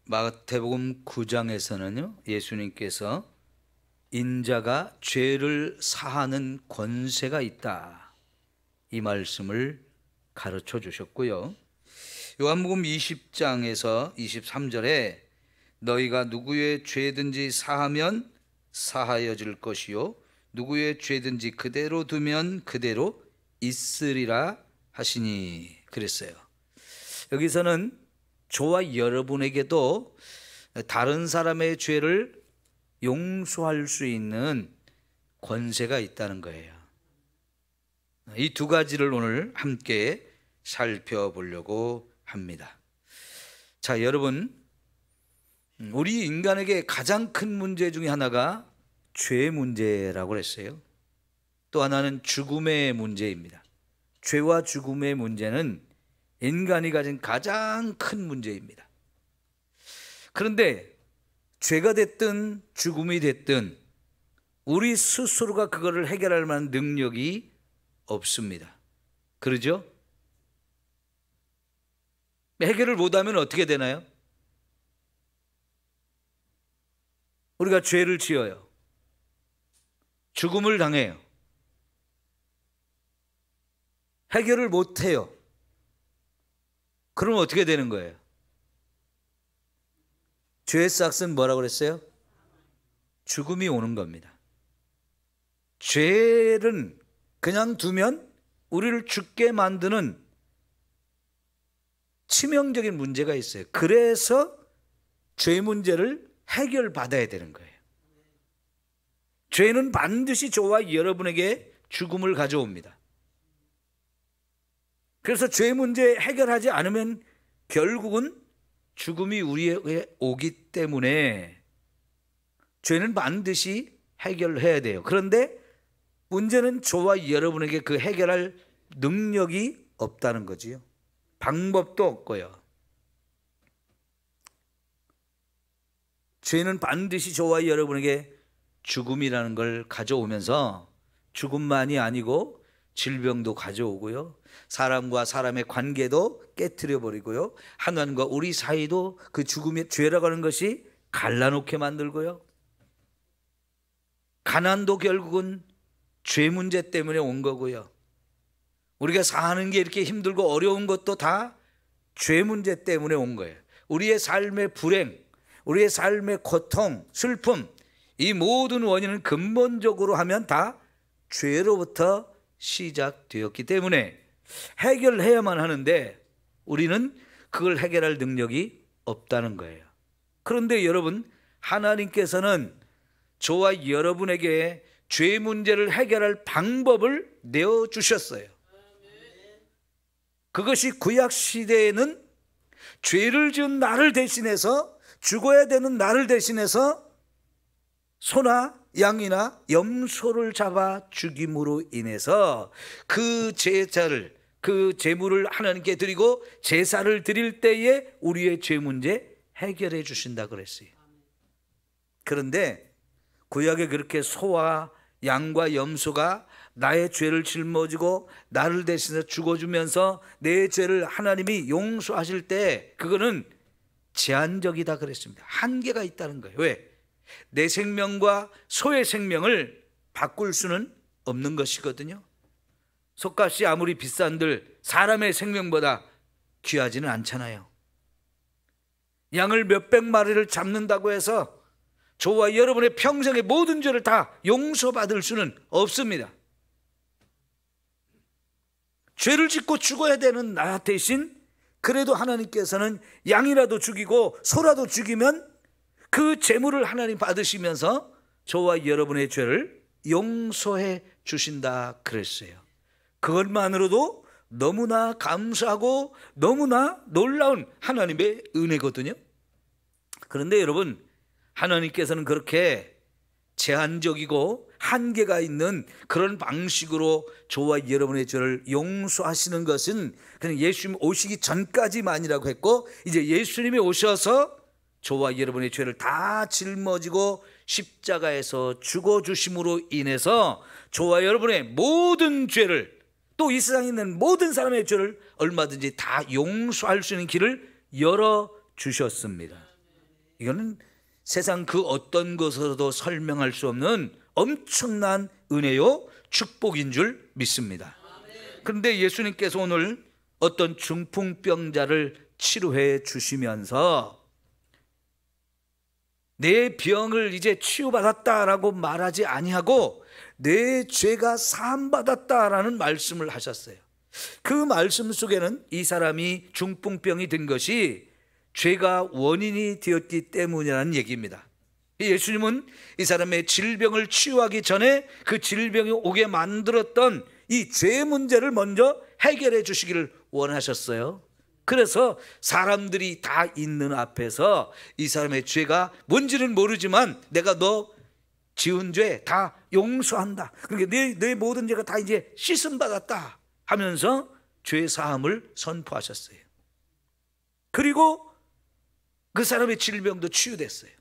마태복음 9장에서는요, 예수님께서 인자가 죄를 사하는 권세가 있다, 이 말씀을 가르쳐 주셨고요. 요한복음 20장에서 23절에 너희가 누구의 죄든지 사하면 사하여질 것이요 누구의 죄든지 그대로 두면 그대로 있으리라 하시니 그랬어요. 여기서는 저와 여러분에게도 다른 사람의 죄를 용서할 수 있는 권세가 있다는 거예요. 이 두 가지를 오늘 함께 살펴보려고 합니다. 자, 여러분, 우리 인간에게 가장 큰 문제 중에 하나가 죄 문제라고 했어요. 또 하나는 죽음의 문제입니다. 죄와 죽음의 문제는 인간이 가진 가장 큰 문제입니다. 그런데 죄가 됐든 죽음이 됐든 우리 스스로가 그거를 해결할 만한 능력이 없습니다. 그러죠? 해결을 못하면 어떻게 되나요? 우리가 죄를 지어요. 죽음을 당해요. 해결을 못해요. 그러면 어떻게 되는 거예요? 죄의 싹은 뭐라고 그랬어요? 죽음이 오는 겁니다. 죄는 그냥 두면 우리를 죽게 만드는 치명적인 문제가 있어요. 그래서 죄 문제를 해결받아야 되는 거예요. 죄는 반드시 저와 여러분에게 죽음을 가져옵니다. 그래서 죄 문제 해결하지 않으면 결국은 죽음이 우리에게 오기 때문에 죄는 반드시 해결해야 돼요. 그런데 문제는 저와 여러분에게 그 해결할 능력이 없다는 거지요. 방법도 없고요. 죄는 반드시 저와 여러분에게 죽음이라는 걸 가져오면서 죽음만이 아니고 질병도 가져오고요, 사람과 사람의 관계도 깨트려 버리고요, 하나님과 우리 사이도 그 죽음의 죄라고 하는 것이 갈라놓게 만들고요, 가난도 결국은 죄 문제 때문에 온 거고요, 우리가 사는 게 이렇게 힘들고 어려운 것도 다 죄 문제 때문에 온 거예요. 우리의 삶의 불행, 우리의 삶의 고통, 슬픔, 이 모든 원인은 근본적으로 하면 다 죄로부터 시작되었기 때문에 해결해야만 하는데 우리는 그걸 해결할 능력이 없다는 거예요. 그런데 여러분, 하나님께서는 저와 여러분에게 죄 문제를 해결할 방법을 내어주셨어요. 그것이 구약 시대에는 죄를 지은 나를 대신해서, 죽어야 되는 나를 대신해서 소나 양이나 염소를 잡아 죽임으로 인해서 그 제사를, 그 제물을 하나님께 드리고 제사를 드릴 때에 우리의 죄 문제 해결해 주신다 그랬어요. 그런데 구약에 그렇게 소와 양과 염소가 나의 죄를 짊어지고 나를 대신해서 죽어주면서 내 죄를 하나님이 용서하실 때 그거는 제한적이다 그랬습니다. 한계가 있다는 거예요. 왜? 내 생명과 소의 생명을 바꿀 수는 없는 것이거든요. 소값이 아무리 비싼들 사람의 생명보다 귀하지는 않잖아요. 양을 몇백 마리를 잡는다고 해서 저와 여러분의 평생의 모든 죄를 다 용서받을 수는 없습니다. 죄를 짓고 죽어야 되는 나 대신 그래도 하나님께서는 양이라도 죽이고 소라도 죽이면 그 재물을 하나님 받으시면서 저와 여러분의 죄를 용서해 주신다 그랬어요. 그것만으로도 너무나 감사하고 너무나 놀라운 하나님의 은혜거든요. 그런데 여러분, 하나님께서는 그렇게 제한적이고 한계가 있는 그런 방식으로 저와 여러분의 죄를 용서하시는 것은 그냥 예수님 오시기 전까지만이라고 했고, 이제 예수님이 오셔서 저와 여러분의 죄를 다 짊어지고 십자가에서 죽어주심으로 인해서 저와 여러분의 모든 죄를, 또 이 세상에 있는 모든 사람의 죄를 얼마든지 다 용서할 수 있는 길을 열어주셨습니다. 이거는 세상 그 어떤 것으로도 설명할 수 없는 엄청난 은혜요 축복인 줄 믿습니다. 그런데 예수님께서 오늘 어떤 중풍병자를 치료해 주시면서 내 병을 이제 치유받았다라고 말하지 아니하고 내 죄가 사함받았다라는 말씀을 하셨어요. 그 말씀 속에는 이 사람이 중풍병이 든 것이 죄가 원인이 되었기 때문이라는 얘기입니다. 예수님은 이 사람의 질병을 치유하기 전에 그 질병이 오게 만들었던 이 죄 문제를 먼저 해결해 주시기를 원하셨어요. 그래서 사람들이 다 있는 앞에서 이 사람의 죄가 뭔지는 모르지만 내가 너 지은 죄 다 용서한다. 그러니까 내 모든 죄가 다 이제 씻음 받았다 하면서 죄 사함을 선포하셨어요. 그리고 그 사람의 질병도 치유됐어요.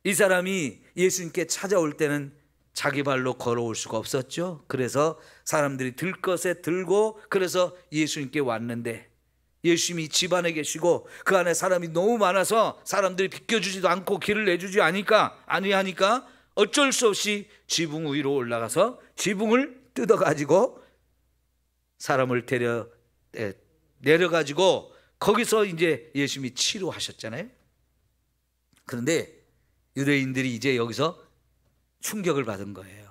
이 사람이 예수님께 찾아올 때는 자기 발로 걸어올 수가 없었죠. 그래서 사람들이 들 것에 들고 그래서 예수님께 왔는데 예수님이 집 안에 계시고 그 안에 사람이 너무 많아서 사람들이 비켜주지도 않고 길을 내주지 아니하니까 어쩔 수 없이 지붕 위로 올라가서 지붕을 뜯어가지고 사람을 내려가지고 거기서 이제 예수님이 치료하셨잖아요. 그런데 유대인들이 이제 여기서 충격을 받은 거예요.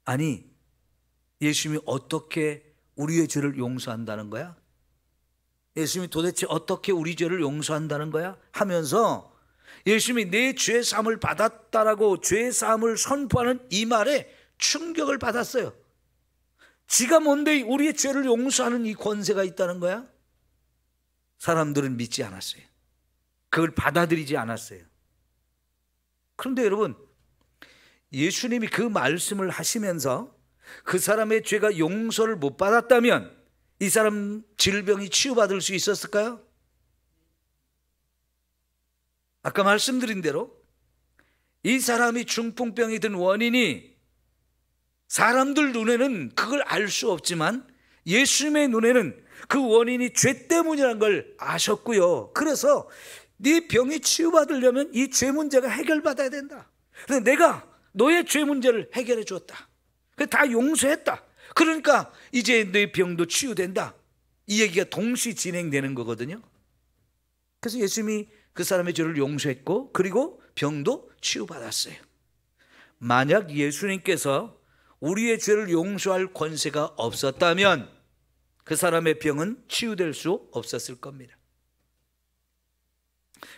아니, 예수님이 어떻게 우리의 죄를 용서한다는 거야? 예수님이 도대체 어떻게 우리 죄를 용서한다는 거야? 하면서 예수님이 내 죄 사함을 받았다라고 죄 사함을 선포하는 이 말에 충격을 받았어요. 지가 뭔데 우리의 죄를 용서하는 이 권세가 있다는 거야? 사람들은 믿지 않았어요. 그걸 받아들이지 않았어요. 그런데 여러분, 예수님이 그 말씀을 하시면서 그 사람의 죄가 용서를 못 받았다면 이 사람 질병이 치유받을 수 있었을까요? 아까 말씀드린 대로 이 사람이 중풍병이 든 원인이 사람들 눈에는 그걸 알 수 없지만 예수님의 눈에는 그 원인이 죄 때문이라는 걸 아셨고요. 그래서 네 병이 치유받으려면 이 죄 문제가 해결받아야 된다. 그래서 내가 너의 죄 문제를 해결해 주었다. 다 용서했다. 그러니까 이제 내 병도 치유된다. 이 얘기가 동시 진행되는 거거든요. 그래서 예수님이 그 사람의 죄를 용서했고 그리고 병도 치유받았어요. 만약 예수님께서 우리의 죄를 용서할 권세가 없었다면 그 사람의 병은 치유될 수 없었을 겁니다.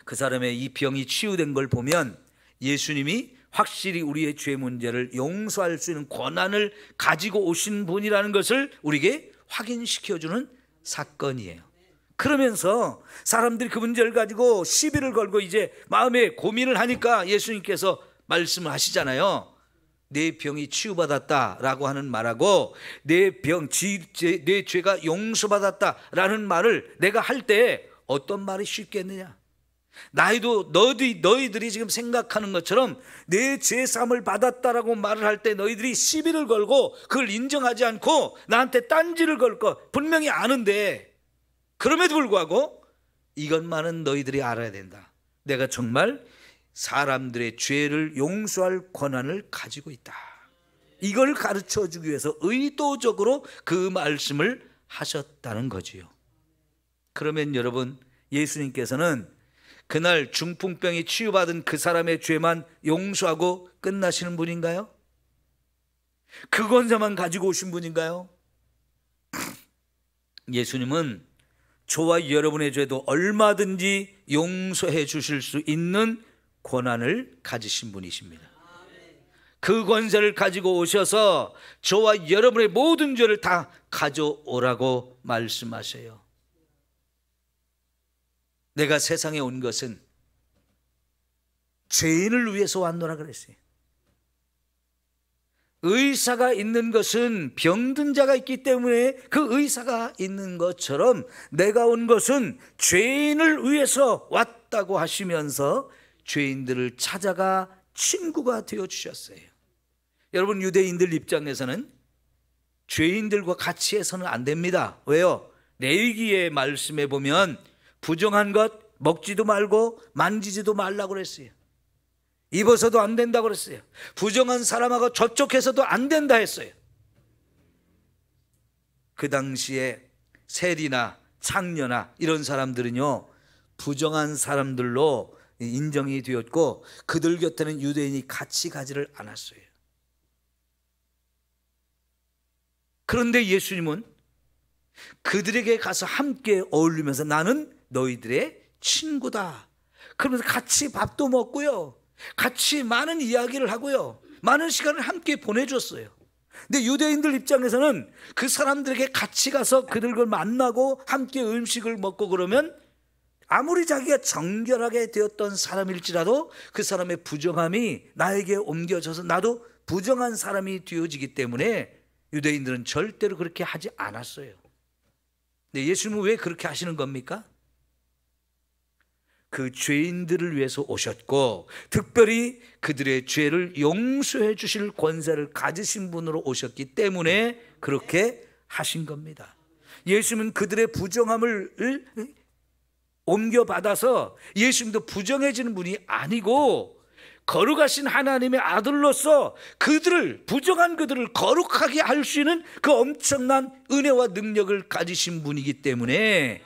그 사람의 이 병이 치유된 걸 보면 예수님이 확실히 우리의 죄 문제를 용서할 수 있는 권한을 가지고 오신 분이라는 것을 우리에게 확인시켜주는 사건이에요. 그러면서 사람들이 그 문제를 가지고 시비를 걸고 이제 마음에 고민을 하니까 예수님께서 말씀을 하시잖아요. 내 병이 치유받았다라고 하는 말하고 내 죄가 용서받았다라는 말을 내가 할 때 어떤 말이 쉽겠느냐? 너희들이 지금 생각하는 것처럼 내 죄사함을 받았다라고 말을 할 때 너희들이 시비를 걸고 그걸 인정하지 않고 나한테 딴지를 걸 거 분명히 아는데 그럼에도 불구하고 이것만은 너희들이 알아야 된다. 내가 정말 사람들의 죄를 용서할 권한을 가지고 있다. 이걸 가르쳐 주기 위해서 의도적으로 그 말씀을 하셨다는 거지요. 그러면 여러분, 예수님께서는 그날 중풍병이 치유받은 그 사람의 죄만 용서하고 끝나시는 분인가요? 그 권세만 가지고 오신 분인가요? 예수님은 저와 여러분의 죄도 얼마든지 용서해 주실 수 있는 권한을 가지신 분이십니다. 그 권세를 가지고 오셔서 저와 여러분의 모든 죄를 다 가져오라고 말씀하셔요. 내가 세상에 온 것은 죄인을 위해서 왔노라 그랬어요. 의사가 있는 것은 병든 자가 있기 때문에 그 의사가 있는 것처럼 내가 온 것은 죄인을 위해서 왔다고 하시면서 죄인들을 찾아가 친구가 되어주셨어요. 여러분, 유대인들 입장에서는 죄인들과 같이 해서는 안 됩니다. 왜요? 레위기의 말씀에 보면 부정한 것, 먹지도 말고 만지지도 말라고 그랬어요. 입어서도 안 된다고 그랬어요. 부정한 사람하고 접촉해서도 안 된다 했어요. 그 당시에 세리나 창녀나 이런 사람들은요, 부정한 사람들로 인정이 되었고 그들 곁에는 유대인이 같이 가지를 않았어요. 그런데 예수님은 그들에게 가서 함께 어울리면서 나는 너희들의 친구다 그러면서 같이 밥도 먹고요, 같이 많은 이야기를 하고요, 많은 시간을 함께 보내줬어요. 근데 유대인들 입장에서는 그 사람들에게 같이 가서 그들을 만나고 함께 음식을 먹고 그러면 아무리 자기가 정결하게 되었던 사람일지라도 그 사람의 부정함이 나에게 옮겨져서 나도 부정한 사람이 되어지기 때문에 유대인들은 절대로 그렇게 하지 않았어요. 근데 예수님은 왜 그렇게 하시는 겁니까? 그 죄인들을 위해서 오셨고 특별히 그들의 죄를 용서해 주실 권세를 가지신 분으로 오셨기 때문에 그렇게 하신 겁니다. 예수님은 그들의 부정함을 옮겨받아서 예수님도 부정해지는 분이 아니고 거룩하신 하나님의 아들로서 부정한 그들을 거룩하게 할 수 있는 그 엄청난 은혜와 능력을 가지신 분이기 때문에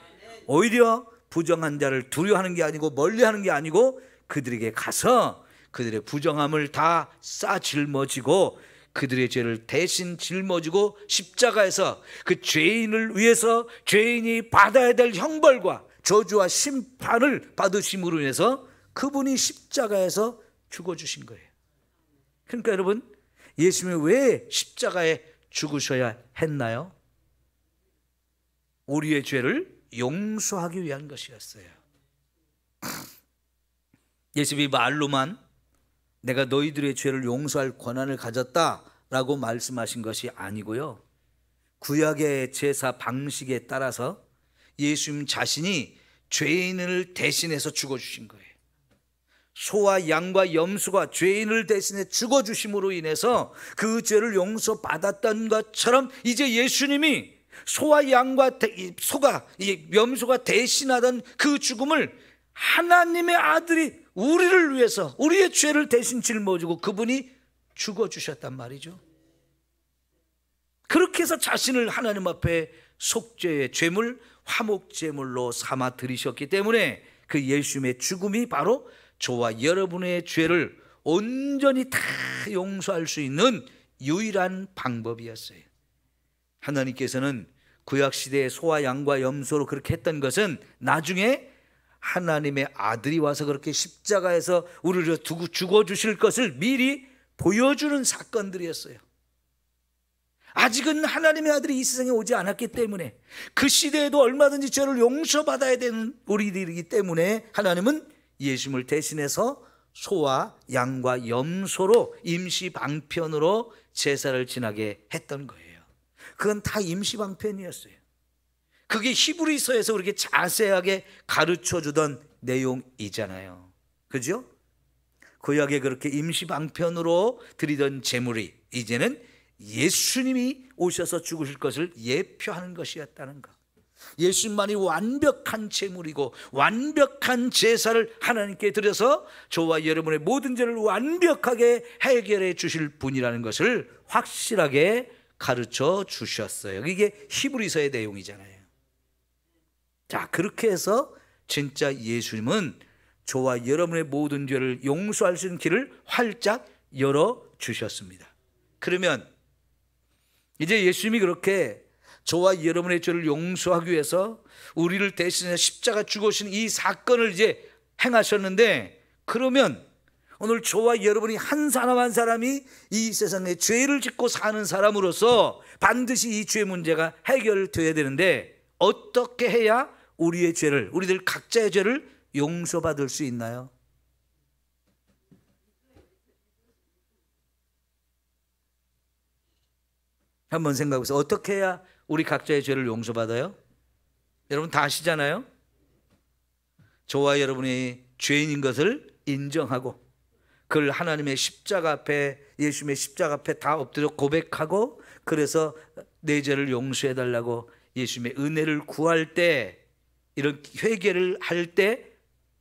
오히려 부정한 자를 두려워하는 게 아니고 멀리하는 게 아니고 그들에게 가서 그들의 부정함을 다 жил머지고 그들의 죄를 대신 짊어지고 십자가에서 그 죄인을 위해서 죄인이 받아야 될 형벌과 저주와 심판을 받으심으로 인해서 그분이 십자가에서 죽어주신 거예요. 그러니까 여러분, 예수님이 왜 십자가에 죽으셔야 했나요? 우리의 죄를 용서하기 위한 것이었어요. 예수님이 말로만 내가 너희들의 죄를 용서할 권한을 가졌다라고 말씀하신 것이 아니고요, 구약의 제사 방식에 따라서 예수님 자신이 죄인을 대신해서 죽어주신 거예요. 소와 양과 염소가 죄인을 대신해 죽어주심으로 인해서 그 죄를 용서받았던 것처럼 이제 예수님이 소와 양과 염소가 대신하던 그 죽음을 하나님의 아들이 우리를 위해서 우리의 죄를 대신 짊어지고 그분이 죽어주셨단 말이죠. 그렇게 해서 자신을 하나님 앞에 속죄의 제물, 화목제물로 삼아 드리셨기 때문에 그 예수님의 죽음이 바로 저와 여러분의 죄를 온전히 다 용서할 수 있는 유일한 방법이었어요. 하나님께서는 구약시대의 소와 양과 염소로 그렇게 했던 것은 나중에 하나님의 아들이 와서 그렇게 십자가에서 우리를 두고 죽어주실 것을 미리 보여주는 사건들이었어요. 아직은 하나님의 아들이 이 세상에 오지 않았기 때문에 그 시대에도 얼마든지 죄를 용서받아야 되는 우리들이기 때문에 하나님은 예수님을 대신해서 소와 양과 염소로 임시방편으로 제사를 지나게 했던 거예요. 그건 다 임시방편이었어요. 그게 히브리서에서 그렇게 자세하게 가르쳐주던 내용이잖아요. 그죠? 구약에 그렇게 임시방편으로 드리던 제물이 이제는 예수님이 오셔서 죽으실 것을 예표하는 것이었다는 것. 예수님만이 완벽한 제물이고 완벽한 제사를 하나님께 드려서 저와 여러분의 모든 죄를 완벽하게 해결해 주실 분이라는 것을 확실하게 가르쳐 주셨어요. 이게 히브리서의 내용이잖아요. 자, 그렇게 해서 진짜 예수님은 저와 여러분의 모든 죄를 용서할 수 있는 길을 활짝 열어주셨습니다. 그러면 이제 예수님이 그렇게 저와 여러분의 죄를 용서하기 위해서 우리를 대신해 십자가 죽으신 이 사건을 이제 행하셨는데, 그러면 오늘 저와 여러분이 한 사람 한 사람이 이 세상에 죄를 짓고 사는 사람으로서 반드시 이 죄 문제가 해결되어야 되는데, 어떻게 해야 우리의 죄를, 우리들 각자의 죄를 용서받을 수 있나요? 한번 생각해 보세요. 어떻게 해야 우리 각자의 죄를 용서받아요? 여러분 다 아시잖아요. 저와 여러분이 죄인인 것을 인정하고 그걸 하나님의 십자가 앞에, 예수님의 십자가 앞에 다 엎드려 고백하고, 그래서 내 죄를 용서해 달라고 예수님의 은혜를 구할 때, 이런 회개를 할 때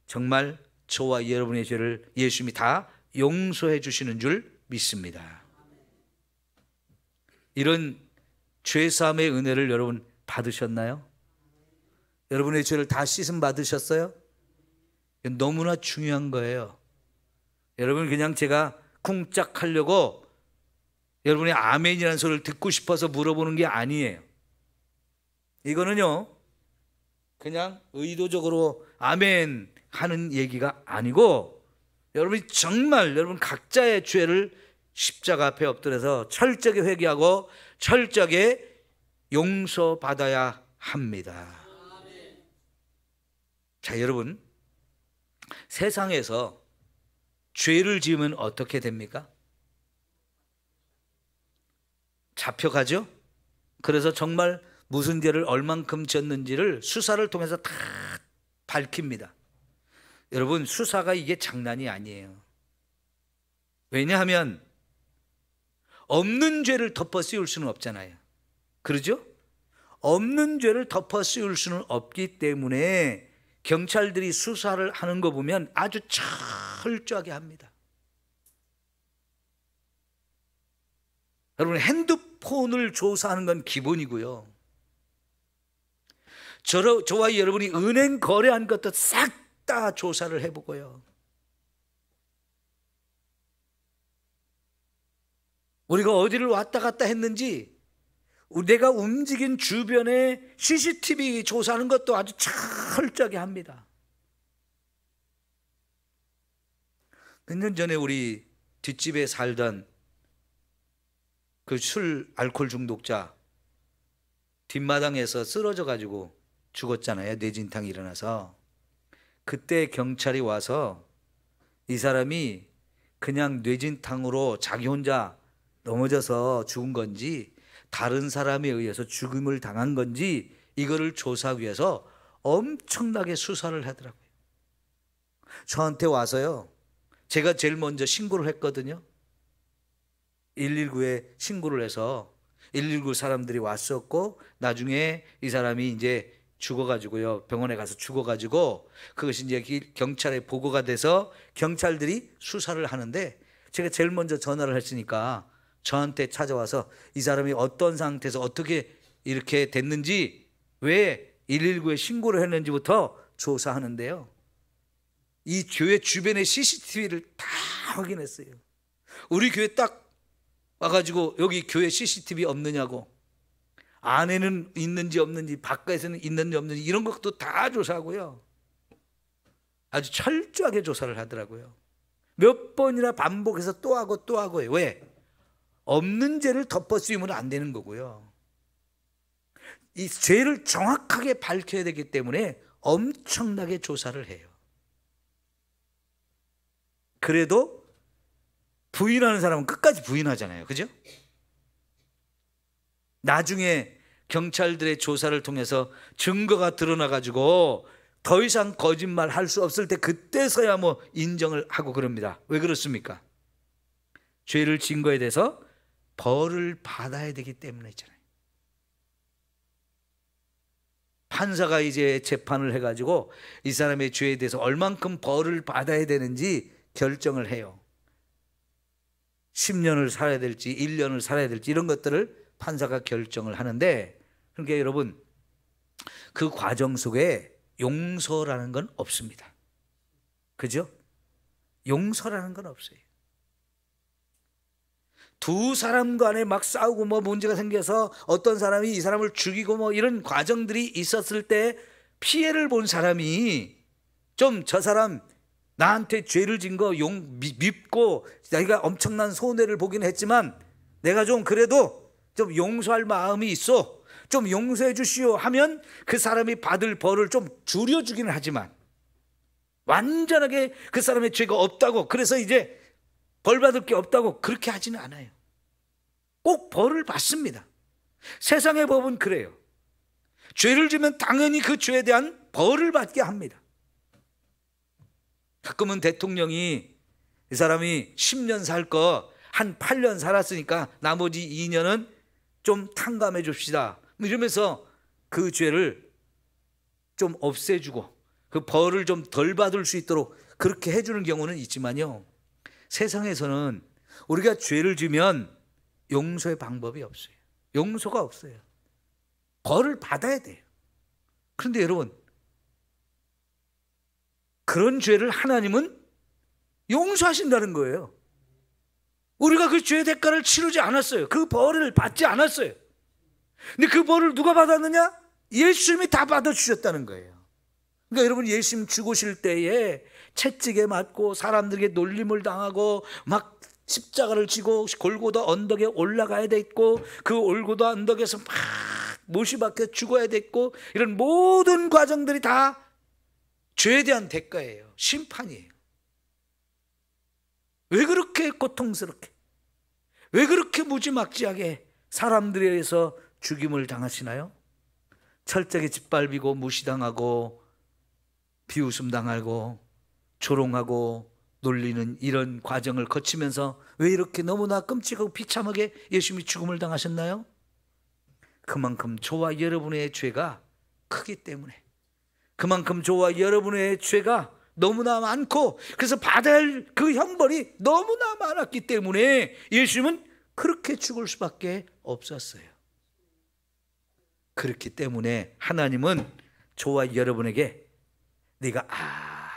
정말 저와 여러분의 죄를 예수님이 다 용서해 주시는 줄 믿습니다. 이런 죄사함의 은혜를 여러분 받으셨나요? 여러분의 죄를 다 씻음 받으셨어요? 너무나 중요한 거예요. 여러분, 그냥 제가 쿵짝하려고 여러분의 아멘이라는 소리를 듣고 싶어서 물어보는 게 아니에요. 이거는요, 그냥 의도적으로 아멘 하는 얘기가 아니고, 여러분이 정말 여러분 각자의 죄를 십자가 앞에 엎드려서 철저하게 회개하고 철저하게 용서받아야 합니다. 자, 여러분, 세상에서 죄를 지으면 어떻게 됩니까? 잡혀가죠? 그래서 정말 무슨 죄를 얼만큼 지었는지를 수사를 통해서 다 밝힙니다. 여러분, 수사가 이게 장난이 아니에요. 왜냐하면 없는 죄를 덮어 씌울 수는 없잖아요. 그러죠? 없는 죄를 덮어 씌울 수는 없기 때문에 경찰들이 수사를 하는 거 보면 아주 철저하게 합니다. 여러분, 핸드폰을 조사하는 건 기본이고요. 저와 여러분이 은행 거래한 것도 싹 다 조사를 해보고요. 우리가 어디를 왔다 갔다 했는지, 내가 움직인 주변에 CCTV 조사하는 것도 아주 철저하게 합니다. 몇 년 전에 우리 뒷집에 살던 그 알코올 중독자 뒷마당에서 쓰러져 가지고 죽었잖아요. 뇌진탕이 일어나서. 그때 경찰이 와서 이 사람이 그냥 뇌진탕으로 자기 혼자 넘어져서 죽은 건지 다른 사람에 의해서 죽음을 당한 건지 이거를 조사하기 위해서 엄청나게 수사를 하더라고요. 저한테 와서요, 제가 제일 먼저 신고를 했거든요. 119에 신고를 해서 119 사람들이 왔었고, 나중에 이 사람이 이제 죽어가지고요, 병원에 가서 죽어가지고 그것이 이제 경찰에 보고가 돼서 경찰들이 수사를 하는데, 제가 제일 먼저 전화를 했으니까 저한테 찾아와서 이 사람이 어떤 상태에서 어떻게 이렇게 됐는지, 왜 119에 신고를 했는지부터 조사하는데요, 이 교회 주변의 CCTV를 다 확인했어요. 우리 교회 딱 와가지고 여기 교회 CCTV 없느냐고, 안에는 있는지 없는지, 바깥에서는 있는지 없는지 이런 것도 다 조사하고요. 아주 철저하게 조사를 하더라고요. 몇 번이나 반복해서 또 하고 또 하고요. 왜? 없는 죄를 덮어 씌우면 안 되는 거고요. 이 죄를 정확하게 밝혀야 되기 때문에 엄청나게 조사를 해요. 그래도 부인하는 사람은 끝까지 부인하잖아요. 그죠? 나중에 경찰들의 조사를 통해서 증거가 드러나가지고 더 이상 거짓말 할 수 없을 때, 그때서야 뭐 인정을 하고 그럽니다. 왜 그렇습니까? 죄를 지은 거에 대해서 벌을 받아야 되기 때문이잖아요. 판사가 이제 재판을 해가지고 이 사람의 죄에 대해서 얼만큼 벌을 받아야 되는지 결정을 해요. 10년을 살아야 될지 1년을 살아야 될지 이런 것들을 판사가 결정을 하는데, 그러니까 여러분, 그 과정 속에 용서라는 건 없습니다. 그죠? 용서라는 건 없어요. 두 사람 간에 막 싸우고 뭐 문제가 생겨서 어떤 사람이 이 사람을 죽이고 뭐 이런 과정들이 있었을 때 피해를 본 사람이 좀 저 사람 나한테 죄를 진 거 밉고 내가 엄청난 손해를 보긴 했지만 내가 좀 그래도 좀 용서할 마음이 있어, 좀 용서해 주시오 하면 그 사람이 받을 벌을 좀 줄여주기는 하지만, 완전하게 그 사람의 죄가 없다고, 그래서 이제 벌 받을 게 없다고 그렇게 하지는 않아요. 꼭 벌을 받습니다. 세상의 법은 그래요. 죄를 지면 당연히 그 죄에 대한 벌을 받게 합니다. 가끔은 대통령이 이 사람이 10년 살 거 한 8년 살았으니까 나머지 2년은 좀 탕감해 줍시다 이러면서 그 죄를 좀 없애주고 그 벌을 좀 덜 받을 수 있도록 그렇게 해주는 경우는 있지만요, 세상에서는 우리가 죄를 지면 용서의 방법이 없어요. 용서가 없어요. 벌을 받아야 돼요. 그런데 여러분, 그런 죄를 하나님은 용서하신다는 거예요. 우리가 그 죄의 대가를 치르지 않았어요. 그 벌을 받지 않았어요. 근데 그 벌을 누가 받았느냐? 예수님이 다 받아주셨다는 거예요. 그러니까 여러분, 예수님 죽으실 때에 채찍에 맞고 사람들에게 놀림을 당하고 막 십자가를 지고 골고다 언덕에 올라가야 됐고, 그 골고다 언덕에서 막 못이 박혀 죽어야 됐고, 이런 모든 과정들이 다 죄에 대한 대가예요. 심판이에요. 왜 그렇게 고통스럽게, 왜 그렇게 무지막지하게 사람들에 의해서 죽임을 당하시나요? 철저하게 짓밟히고 무시당하고 비웃음 당하고 조롱하고 놀리는 이런 과정을 거치면서 왜 이렇게 너무나 끔찍하고 비참하게 예수님이 죽음을 당하셨나요? 그만큼 저와 여러분의 죄가 크기 때문에, 그만큼 저와 여러분의 죄가 너무나 많고, 그래서 받아야 할 그 형벌이 너무나 많았기 때문에 예수님은 그렇게 죽을 수밖에 없었어요. 그렇기 때문에 하나님은 저와 여러분에게 네가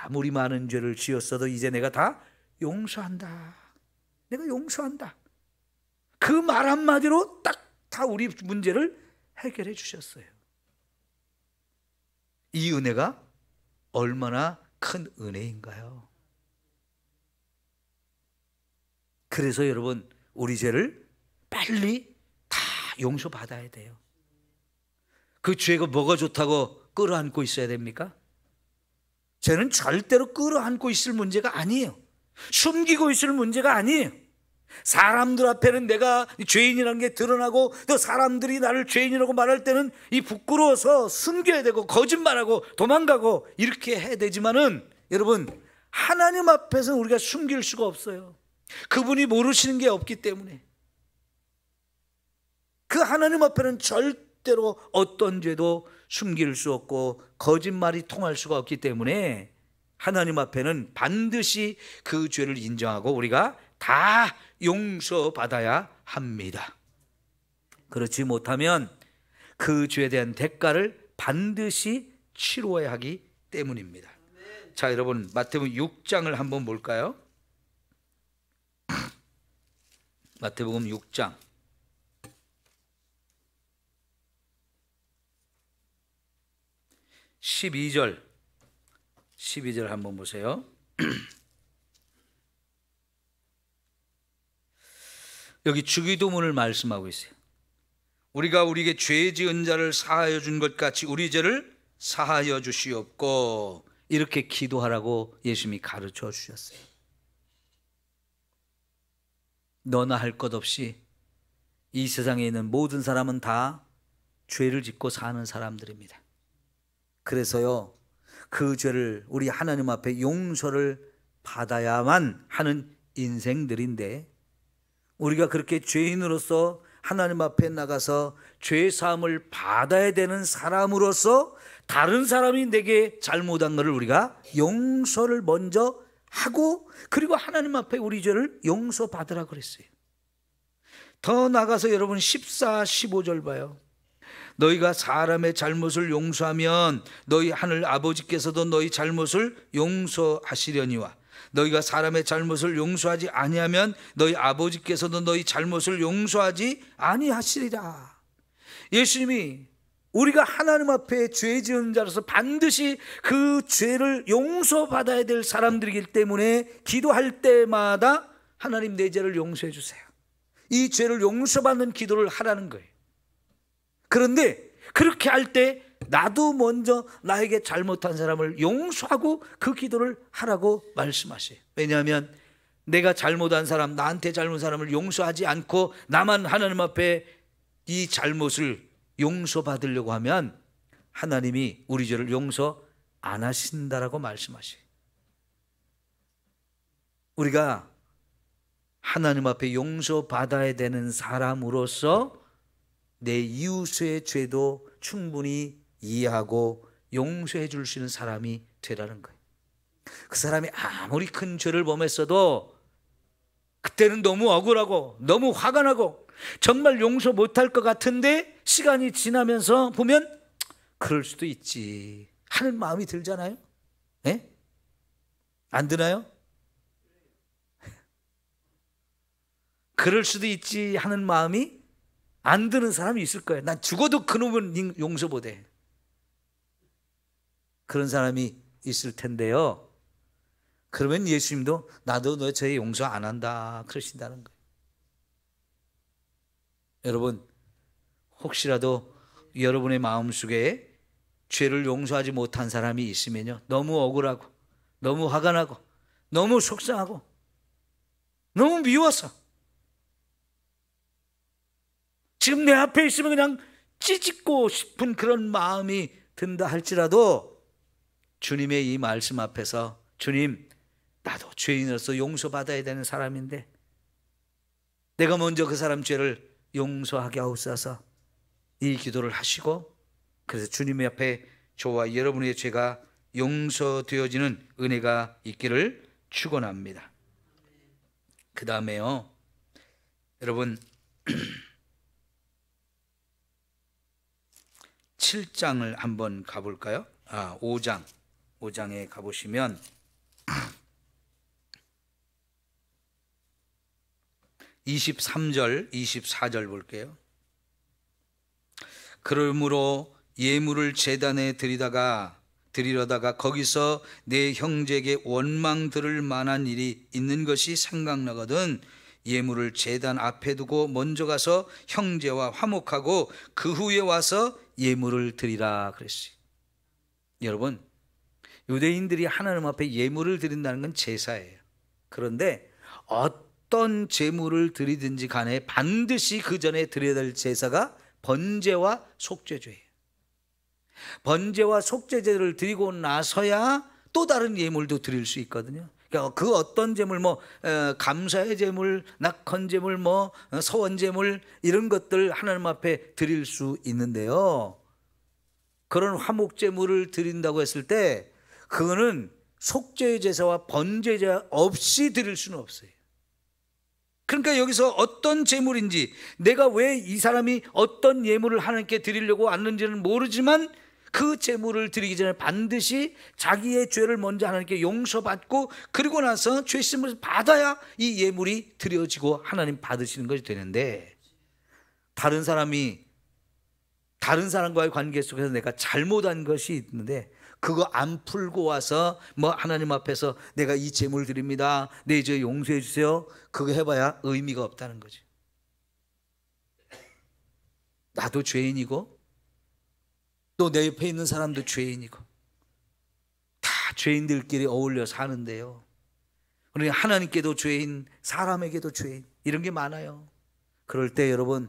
아무리 많은 죄를 지었어도 이제 내가 다 용서한다, 내가 용서한다, 그 말 한마디로 딱 다 우리 문제를 해결해 주셨어요. 이 은혜가 얼마나 큰 은혜인가요? 그래서 여러분, 우리 죄를 빨리 다 용서받아야 돼요. 그 죄가 뭐가 좋다고 끌어안고 있어야 됩니까? 죄는 절대로 끌어안고 있을 문제가 아니에요. 숨기고 있을 문제가 아니에요. 사람들 앞에는 내가 죄인이라는 게 드러나고, 또 사람들이 나를 죄인이라고 말할 때는 이 부끄러워서 숨겨야 되고 거짓말하고 도망가고 이렇게 해야 되지만은, 여러분, 하나님 앞에서는 우리가 숨길 수가 없어요. 그분이 모르시는 게 없기 때문에. 그 하나님 앞에는 절대로 어떤 죄도 숨길 수 없고 거짓말이 통할 수가 없기 때문에 하나님 앞에는 반드시 그 죄를 인정하고 우리가 다 용서받아야 합니다. 그렇지 못하면 그 죄에 대한 대가를 반드시 치러야 하기 때문입니다. 자, 여러분, 마태복음 6장을 한번 볼까요? 마태복음 6장 12절 한번 보세요. 여기 주기도문을 말씀하고 있어요. 우리가 우리에게 죄 지은 자를 사하여 준 것 같이 우리 죄를 사하여 주시옵고, 이렇게 기도하라고 예수님이 가르쳐 주셨어요. 너나 할 것 없이 이 세상에 있는 모든 사람은 다 죄를 짓고 사는 사람들입니다. 그래서요, 그 죄를 우리 하나님 앞에 용서를 받아야만 하는 인생들인데, 우리가 그렇게 죄인으로서 하나님 앞에 나가서 죄 사함을 받아야 되는 사람으로서 다른 사람이 내게 잘못한 것을 우리가 용서를 먼저 하고, 그리고 하나님 앞에 우리 죄를 용서받으라 그랬어요. 더 나가서 여러분 14, 15절 봐요. 너희가 사람의 잘못을 용서하면 너희 하늘 아버지께서도 너희 잘못을 용서하시려니와 너희가 사람의 잘못을 용서하지 아니하면 너희 아버지께서도 너희 잘못을 용서하지 아니하시리라. 예수님이 우리가 하나님 앞에 죄 지은 자로서 반드시 그 죄를 용서받아야 될 사람들이기 때문에 기도할 때마다 하나님 내 죄를 용서해 주세요, 이 죄를 용서받는 기도를 하라는 거예요. 그런데 그렇게 할 때 나도 먼저 나에게 잘못한 사람을 용서하고 그 기도를 하라고 말씀하세요. 왜냐하면 내가 잘못한 사람, 나한테 잘못한 사람을 용서하지 않고 나만 하나님 앞에 이 잘못을 용서받으려고 하면 하나님이 우리 죄를 용서 안 하신다라고 말씀하세요. 우리가 하나님 앞에 용서받아야 되는 사람으로서 내 이웃의 죄도 충분히 이해하고 용서해 줄 수 있는 사람이 되라는 거예요. 그 사람이 아무리 큰 죄를 범했어도 그때는 너무 억울하고 너무 화가 나고 정말 용서 못할 것 같은데 시간이 지나면서 보면 그럴 수도 있지 하는 마음이 들잖아요. 네? 안 드나요? 그럴 수도 있지 하는 마음이 안 드는 사람이 있을 거예요. 난 죽어도 그놈은 용서 못해. 그런 사람이 있을 텐데요. 그러면 예수님도 나도 너 죄 용서 안 한다 그러신다는 거예요. 여러분, 혹시라도 여러분의 마음속에 죄를 용서하지 못한 사람이 있으면요, 너무 억울하고 너무 화가 나고 너무 속상하고 너무 미워서 지금 내 앞에 있으면 그냥 찌집고 싶은 그런 마음이 든다 할지라도 주님의 이 말씀 앞에서 주님, 나도 죄인으로서 용서받아야 되는 사람인데 내가 먼저 그 사람 죄를 용서하게 하옵소서, 이 기도를 하시고 그래서 주님의 앞에 저와 여러분의 죄가 용서되어지는 은혜가 있기를 축원합니다. 그 다음에요, 여러분 7장을 한번 가볼까요? 5장에 가보시면 23절, 24절 볼게요. 그러므로 예물을 제단에 드리려다가 거기서 내 형제에게 원망 들을 만한 일이 있는 것이 생각나거든 예물을 제단 앞에 두고 먼저 가서 형제와 화목하고 그 후에 와서 예물을 드리라 그랬어요. 여러분, 유대인들이 하나님 앞에 예물을 드린다는 건 제사예요. 그런데 어떤 제물을 드리든지 간에 반드시 그 전에 드려야 될 제사가 번제와 속죄제예요. 번제와 속죄제를 드리고 나서야 또 다른 예물도 드릴 수 있거든요. 그러니까 그 어떤 제물, 감사의 제물, 낙헌 제물, 서원 제물 이런 것들 하나님 앞에 드릴 수 있는데요, 그런 화목 제물을 드린다고 했을 때 그거는 속죄 제사와 번제 제사 없이 드릴 수는 없어요. 그러니까 여기서 어떤 제물인지, 내가 왜 이 사람이 어떤 예물을 하나님께 드리려고 왔는지는 모르지만 그 제물을 드리기 전에 반드시 자기의 죄를 먼저 하나님께 용서받고 그리고 나서 죄 씻음을 받아야 이 예물이 드려지고 하나님 받으시는 것이 되는데, 다른 사람과의 관계 속에서 내가 잘못한 것이 있는데 그거 안 풀고 와서 하나님 앞에서 내가 이 제물 드립니다, 내 죄 용서해 주세요, 그거 해봐야 의미가 없다는 거죠. 나도 죄인이고 또 내 옆에 있는 사람도 죄인이고 다 죄인들끼리 어울려 사는데요, 그러니 하나님께도 죄인, 사람에게도 죄인, 이런 게 많아요. 그럴 때 여러분,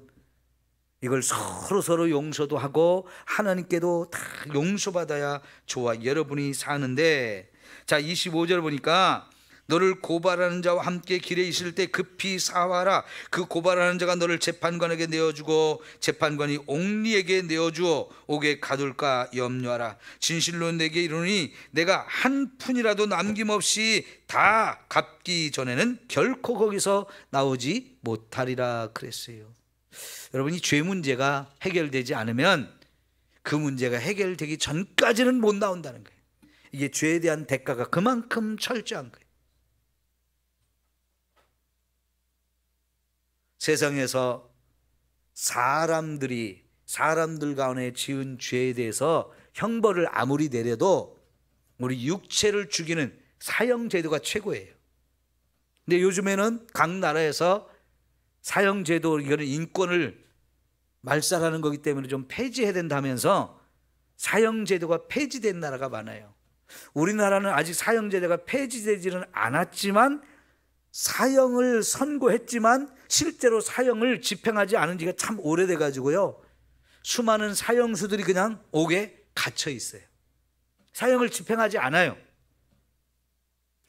이걸 서로 용서도 하고 하나님께도 다 용서받아야 저와 여러분이 사는데, 자 25절 보니까 너를 고발하는 자와 함께 길에 있을 때 급히 사와라. 그 고발하는 자가 너를 재판관에게 내어주고 재판관이 옥리에게 내어주어 옥에 가둘까 염려하라. 진실로 내게 이르노니 내가 한 푼이라도 남김없이 다 갚기 전에는 결코 거기서 나오지 못하리라 그랬어요. 여러분, 이 죄 문제가 해결되지 않으면 그 문제가 해결되기 전까지는 못 나온다는 거예요. 이게 죄에 대한 대가가 그만큼 철저한 거예요. 세상에서 사람들 가운데 지은 죄에 대해서 형벌을 아무리 내려도 우리 육체를 죽이는 사형제도가 최고예요. 근데 요즘에는 각 나라에서 사형제도, 이거는 인권을 말살하는 거기 때문에 좀 폐지해야 된다면서 사형제도가 폐지된 나라가 많아요. 우리나라는 아직 사형제도가 폐지되지는 않았지만 사형을 선고했지만 실제로 사형을 집행하지 않은 지가 참 오래돼 가지고요, 수많은 사형수들이 그냥 옥에 갇혀 있어요. 사형을 집행하지 않아요.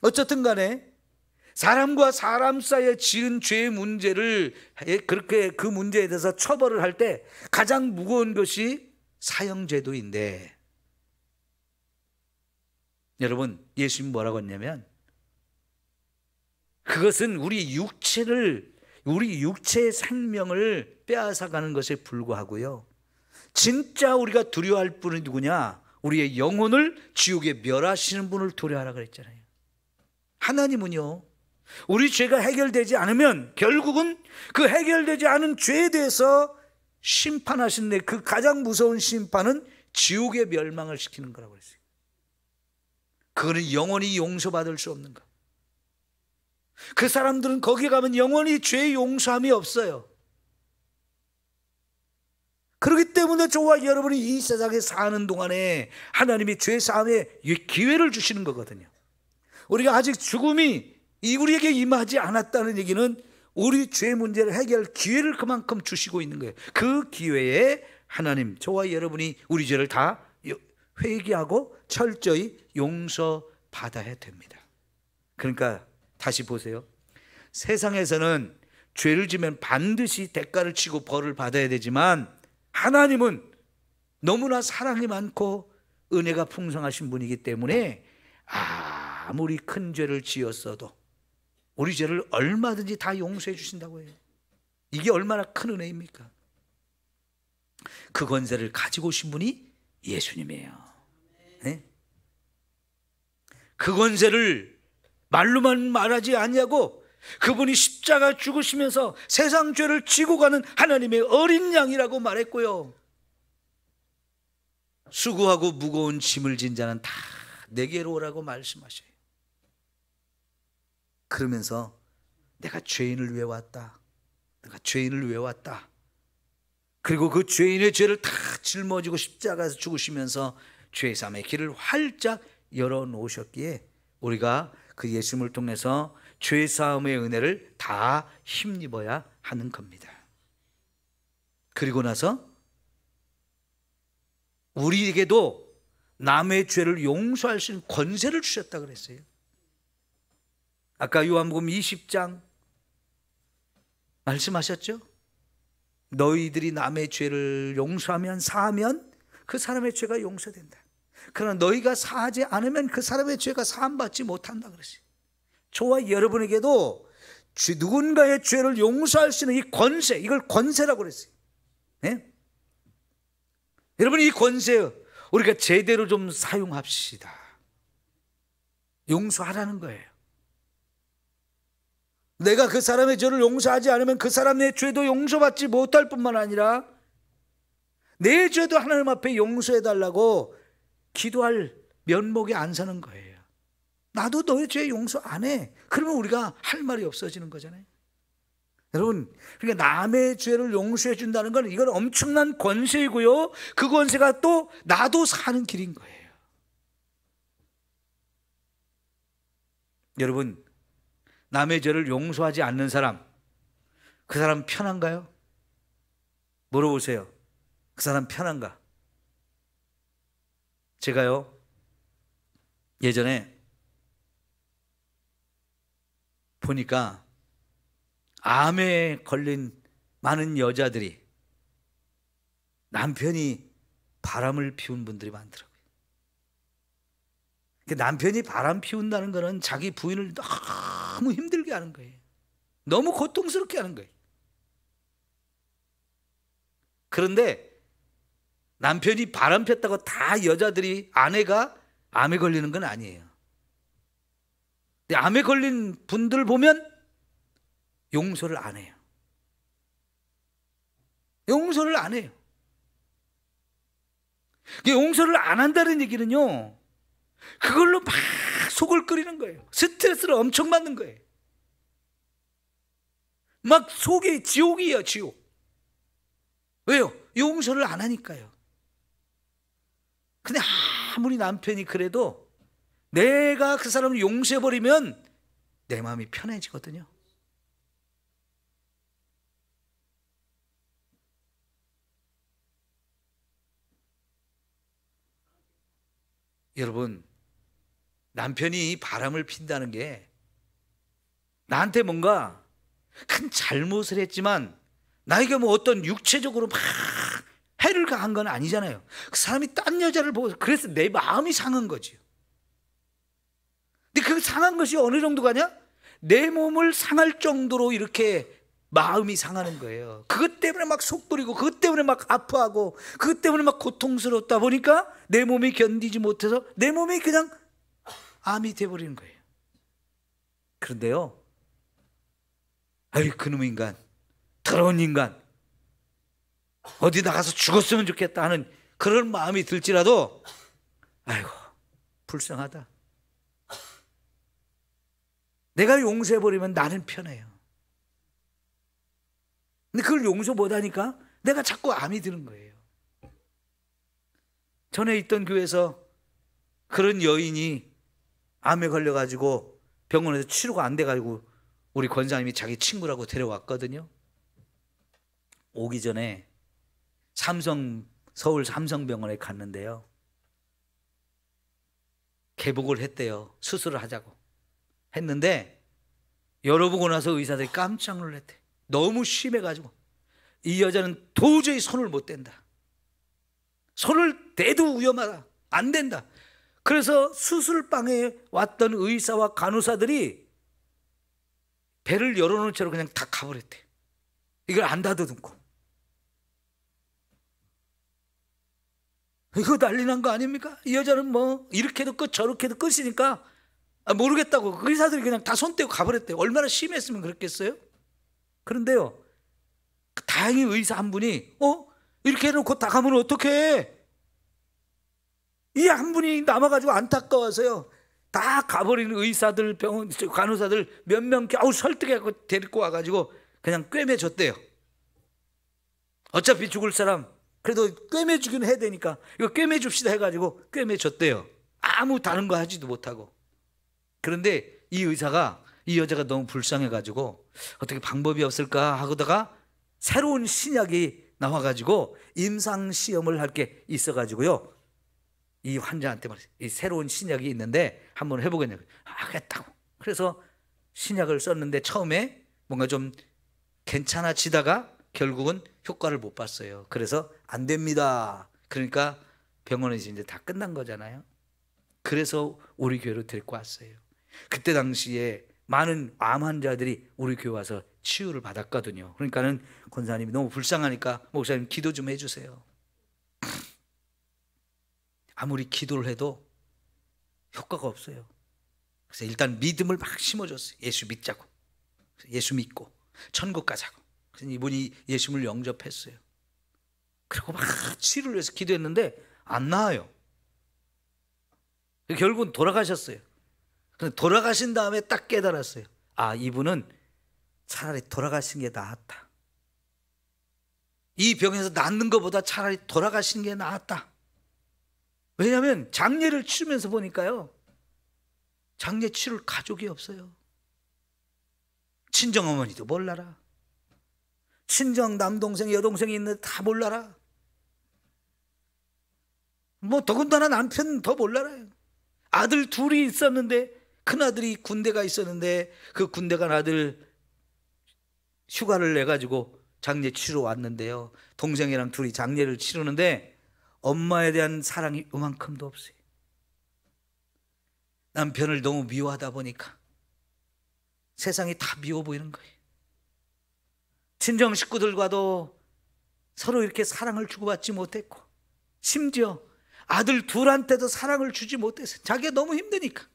어쨌든 간에 사람과 사람 사이에 지은 죄의 문제를 그렇게 그 문제에 대해서 처벌을 할 때 가장 무거운 것이 사형제도인데, 여러분, 예수님 뭐라고 했냐면, 그것은 우리 육체의 생명을 빼앗아가는 것에 불과하고요, 진짜 우리가 두려워할 분이 누구냐? 우리의 영혼을 지옥에 멸하시는 분을 두려워하라 그랬잖아요. 하나님은요, 우리 죄가 해결되지 않으면 결국은 그 해결되지 않은 죄에 대해서 심판하신데, 그 가장 무서운 심판은 지옥의 멸망을 시키는 거라고 그랬어요. 그거는 영원히 용서받을 수 없는 거. 그 사람들은 거기 가면 영원히 죄 용서함이 없어요. 그렇기 때문에 저와 여러분이 이 세상에 사는 동안에 하나님이 죄 사함의 기회를 주시는 거거든요. 우리가 아직 죽음이 우리에게 임하지 않았다는 얘기는 우리 죄 문제를 해결할 기회를 그만큼 주시고 있는 거예요. 그 기회에 하나님, 저와 여러분이 우리 죄를 다 회개하고 철저히 용서받아야 됩니다. 그러니까 다시 보세요. 세상에서는 죄를 지면 반드시 대가를 치고 벌을 받아야 되지만, 하나님은 너무나 사랑이 많고 은혜가 풍성하신 분이기 때문에 아무리 큰 죄를 지었어도 우리 죄를 얼마든지 다 용서해 주신다고 해요. 이게 얼마나 큰 은혜입니까? 그 권세를 가지고 오신 분이 예수님이에요. 네? 그 권세를 말로만 말하지 않냐고, 그분이 십자가 죽으시면서 세상 죄를 지고 가는 하나님의 어린 양이라고 말했고요, 수고하고 무거운 짐을 진 자는 다 내게로 오라고 말씀하셔요. 그러면서 내가 죄인을 위해 왔다, 내가 죄인을 위해 왔다, 그리고 그 죄인의 죄를 다 짊어지고 십자가에서 죽으시면서 죄사함의 길을 활짝 열어놓으셨기에 우리가 그 예수님을 통해서 죄사함의 은혜를 다 힘입어야 하는 겁니다. 그리고 나서 우리에게도 남의 죄를 용서할 수 있는 권세를 주셨다 그랬어요. 아까 요한복음 20장 말씀하셨죠? 너희들이 남의 죄를 용서하면, 사하면 그 사람의 죄가 용서된다. 그러나 너희가 사하지 않으면 그 사람의 죄가 사함받지 못한다 그랬어요. 저와 여러분에게도 누군가의 죄를 용서할 수 있는 이 권세, 이걸 권세라고 그랬어요. 네? 여러분, 이 권세 우리가 제대로 좀 사용합시다. 용서하라는 거예요. 내가 그 사람의 죄를 용서하지 않으면 그 사람의 죄도 용서받지 못할 뿐만 아니라 내 죄도 하나님 앞에 용서해달라고 기도할 면목에 안 서는 거예요. 나도 너의 죄 용서 안 해. 그러면 우리가 할 말이 없어지는 거잖아요. 여러분, 그러니까 남의 죄를 용서해 준다는 건 이건 엄청난 권세이고요, 그 권세가 또 나도 사는 길인 거예요. 여러분, 남의 죄를 용서하지 않는 사람, 그 사람 편한가요? 물어보세요. 그 사람 편한가? 제가요, 예전에 보니까 암에 걸린 많은 여자들이 남편이 바람을 피운 분들이 많더라고요. 남편이 바람 피운다는 거는 자기 부인을 너무 힘들게 하는 거예요. 너무 고통스럽게 하는 거예요. 그런데 남편이 바람 폈다고 다 여자들이, 아내가 암에 걸리는 건 아니에요. 근데 암에 걸린 분들 보면 용서를 안 해요. 용서를 안 해요. 용서를 안 한다는 얘기는요, 그걸로 막 속을 끓이는 거예요. 스트레스를 엄청 받는 거예요. 막 속에 지옥이에요, 지옥. 왜요? 용서를 안 하니까요. 근데 아무리 남편이 그래도 내가 그 사람을 용서해버리면 내 마음이 편해지거든요. 여러분, 남편이 바람을 핀다는 게 나한테 뭔가 큰 잘못을 했지만 나에게 뭐 어떤 육체적으로 막 해를 가한 건 아니잖아요. 그 사람이 딴 여자를 보고 그래서 내 마음이 상한 거지요. 근데 그 상한 것이 어느 정도 가냐? 내 몸을 상할 정도로 이렇게 마음이 상하는 거예요. 그것 때문에 막 속도리고, 그것 때문에 막 아파하고, 그것 때문에 막 고통스럽다 보니까 내 몸이 견디지 못해서 내 몸이 그냥 암이 돼버리는 거예요. 그런데요, 아이 그놈의 인간, 더러운 인간, 어디 나가서 죽었으면 좋겠다 하는 그런 마음이 들지라도 아이고 불쌍하다, 내가 용서해버리면 나는 편해요. 근데 그걸 용서 못하니까 내가 자꾸 암이 드는 거예요. 전에 있던 교회에서 그런 여인이 암에 걸려가지고 병원에서 치료가 안 돼가지고 우리 권사님이 자기 친구라고 데려왔거든요. 오기 전에 서울 삼성병원에 갔는데요, 개복을 했대요. 수술을 하자고 했는데 열어보고 나서 의사들이 깜짝 놀랐대. 너무 심해가지고 이 여자는 도저히 손을 못 댄다, 손을 대도 위험하다, 안 된다. 그래서 수술방에 왔던 의사와 간호사들이 배를 열어놓은 채로 그냥 다 가버렸대. 이걸 안 닫아둔고. 이거 난리 난 거 아닙니까? 이 여자는 뭐 이렇게도 끝 저렇게도 끝이니까 모르겠다고 그 의사들이 그냥 다 손 떼고 가버렸대요. 얼마나 심했으면 그랬겠어요? 그런데요, 다행히 의사 한 분이 이렇게 해놓고 다 가면 어떡해, 이 한 분이 남아가지고 안타까워서요 다 가버리는 의사들, 병원 간호사들 몇 명 설득해갖고 데리고 와가지고 그냥 꿰매줬대요. 어차피 죽을 사람 그래도 꿰매주긴 해야 되니까 이거 꿰매줍시다 해가지고 꿰매줬대요. 아무 다른 거 하지도 못하고. 그런데 이 의사가 이 여자가 너무 불쌍해가지고 어떻게 방법이 없을까 하다가 새로운 신약이 나와가지고 임상시험을 할 게 있어가지고요, 이 환자한테 말이죠, 이 새로운 신약이 있는데 한번 해보겠냐고. 하겠다고. 그래서 신약을 썼는데 처음에 뭔가 좀 괜찮아지다가 결국은 효과를 못 봤어요. 그래서 안 됩니다. 그러니까 병원에서 이제 다 끝난 거잖아요. 그래서 우리 교회로 데리고 왔어요. 그때 당시에 많은 암 환자들이 우리 교회 와서 치유를 받았거든요. 그러니까는 권사님이 너무 불쌍하니까 목사님 기도 좀 해주세요. 아무리 기도를 해도 효과가 없어요. 그래서 일단 믿음을 막 심어줬어요. 예수 믿자고, 예수 믿고 천국 가자고. 그래서 이분이 예수를 영접했어요. 그리고 막 치료를 해서 기도했는데 안 나아요. 결국은 돌아가셨어요. 돌아가신 다음에 딱 깨달았어요. 아, 이분은 차라리 돌아가신 게 나았다. 이 병에서 낫는 것보다 차라리 돌아가신 게 나았다. 왜냐하면 장례를 치르면서 보니까요, 장례 치를 가족이 없어요. 친정어머니도 몰라라, 친정 남동생 여동생이 있는데 다 몰라라, 뭐 더군다나 남편 더 몰라라. 아들 둘이 있었는데, 큰아들이 군대가 있었는데 그 군대 간 아들 휴가를 내가지고 장례 치러 왔는데요, 동생이랑 둘이 장례를 치르는데 엄마에 대한 사랑이 요만큼도 없어요. 남편을 너무 미워하다 보니까 세상이 다 미워 보이는 거예요. 친정 식구들과도 서로 이렇게 사랑을 주고받지 못했고, 심지어 아들 둘한테도 사랑을 주지 못했어요. 자기가 너무 힘드니까.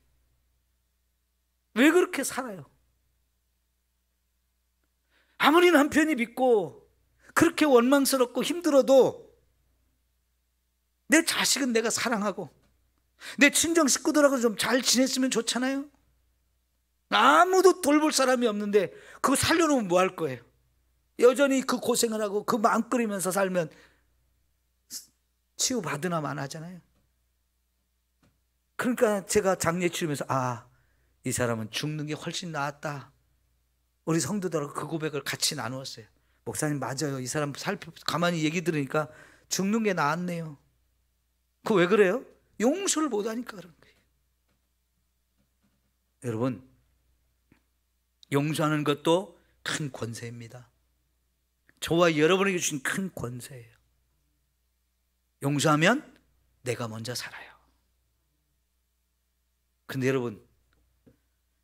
왜 그렇게 살아요? 아무리 남편이 믿고 그렇게 원망스럽고 힘들어도 내 자식은 내가 사랑하고 내 친정 식구들하고 좀 잘 지냈으면 좋잖아요. 아무도 돌볼 사람이 없는데 그거 살려놓으면 뭐 할 거예요? 여전히 그 고생을 하고 그 마음 끓이면서 살면 치유받으나 마나잖아요. 그러니까 제가 장례 치르면서 이 사람은 죽는 게 훨씬 나았다. 우리 성도들하고 그 고백을 같이 나누었어요. 목사님 맞아요. 이 사람 가만히 얘기 들으니까 죽는 게 나았네요. 그거 왜 그래요? 용서를 못하니까 그런 거예요. 여러분, 용서하는 것도 큰 권세입니다. 저와 여러분에게 주신 큰 권세예요. 용서하면 내가 먼저 살아요. 근데 여러분,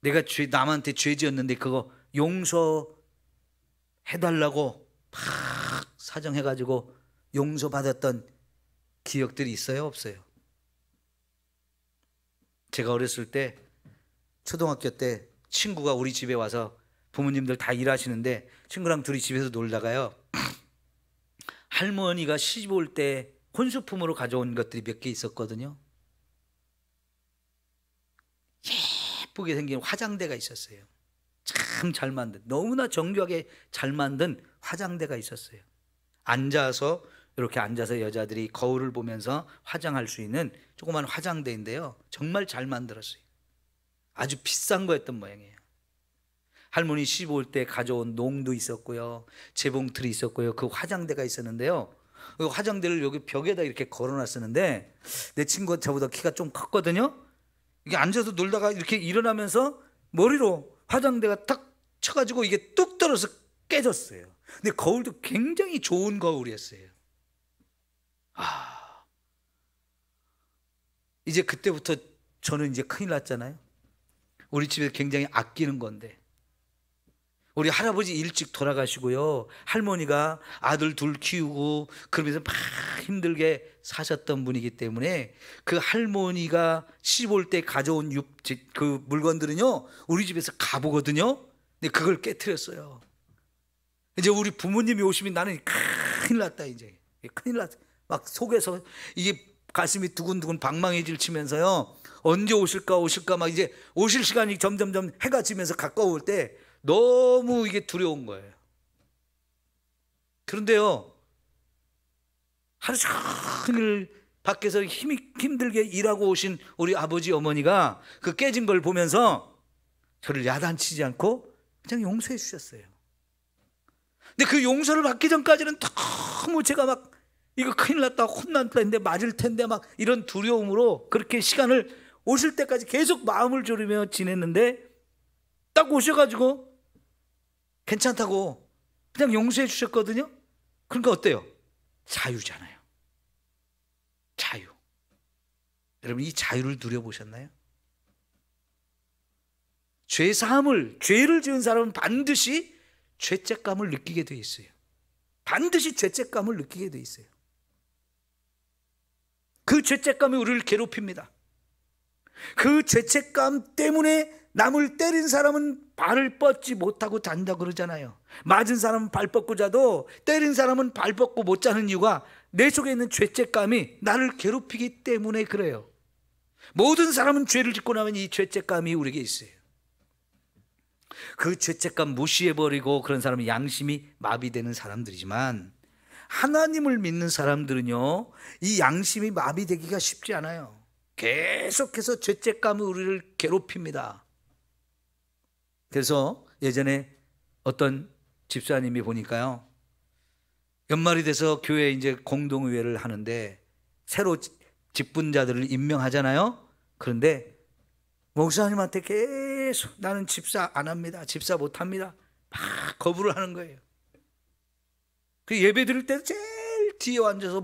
내가 남한테 죄 지었는데 그거 용서해달라고 막 사정해가지고 용서받았던 기억들이 있어요, 없어요? 제가 어렸을 때 초등학교 때 친구가 우리 집에 와서, 부모님들 다 일하시는데 친구랑 둘이 집에서 놀다가요, 할머니가 시집 올 때 혼수품으로 가져온 것들이 몇 개 있었거든요. 예쁘게 생긴 화장대가 있었어요. 참 잘 만든, 너무나 정교하게 잘 만든 화장대가 있었어요. 이렇게 앉아서 여자들이 거울을 보면서 화장할 수 있는 조그만 화장대인데요, 정말 잘 만들었어요. 아주 비싼 거였던 모양이에요. 할머니 시집 올 때 가져온 농도 있었고요, 재봉틀이 있었고요, 그 화장대가 있었는데요, 그 화장대를 여기 벽에다 이렇게 걸어놨었는데, 내 친구가 저보다 키가 좀 컸거든요. 이게 앉아서 놀다가 이렇게 일어나면서 머리로 화장대가 탁 쳐가지고 이게 뚝 떨어서 깨졌어요. 근데 거울도 굉장히 좋은 거울이었어요. 이제 그때부터 저는 이제 큰일 났잖아요. 우리 집에 굉장히 아끼는 건데, 우리 할아버지 일찍 돌아가시고요, 할머니가 아들 둘 키우고 그러면서 막 힘들게 사셨던 분이기 때문에 그 할머니가 시집 올 때 가져온 그 물건들은요, 우리 집에서 가보거든요. 근데 그걸 깨트렸어요. 이제 우리 부모님이 오시면 나는 큰일 났다, 이제 큰일 났다. 막 속에서 이게 가슴이 두근두근 방망이질 치면서요, 언제 오실까 막 이제 오실 시간이 점점점 해가 지면서 가까울 때 너무 이게 두려운 거예요. 그런데요, 하루 종일 밖에서 힘들게 일하고 오신 우리 아버지 어머니가 그 깨진 걸 보면서 저를 야단치지 않고 그냥 용서해 주셨어요. 근데 그 용서를 받기 전까지는 너무 제가 막 이거 큰일 났다, 혼난다, 근데 맞을 텐데 막 이런 두려움으로 그렇게 시간을 오실 때까지 계속 마음을 졸이며 지냈는데, 딱 오셔가지고 괜찮다고 그냥 용서해 주셨거든요. 그러니까 어때요? 자유잖아요. 자유. 여러분, 이 자유를 누려보셨나요? 죄를 지은 사람은 반드시 죄책감을 느끼게 돼 있어요. 반드시 죄책감을 느끼게 돼 있어요. 그 죄책감이 우리를 괴롭힙니다. 그 죄책감 때문에 남을 때린 사람은 발을 뻗지 못하고 잔다 그러잖아요. 맞은 사람은 발 뻗고 자도 때린 사람은 발 뻗고 못 자는 이유가 내 속에 있는 죄책감이 나를 괴롭히기 때문에 그래요. 모든 사람은 죄를 짓고 나면 이 죄책감이 우리에게 있어요. 그 죄책감 무시해버리고 그런 사람은 양심이 마비되는 사람들이지만, 하나님을 믿는 사람들은요, 이 양심이 마비되기가 쉽지 않아요. 계속해서 죄책감이 우리를 괴롭힙니다. 그래서 예전에 어떤 집사님이 보니까요, 연말이 돼서 교회에 이제 공동의회를 하는데 새로 직분자들을 임명하잖아요. 그런데 목사님한테 계속 나는 집사 안 합니다, 집사 못 합니다, 막 거부를 하는 거예요. 그 예배 드릴 때 제일 뒤에 앉아서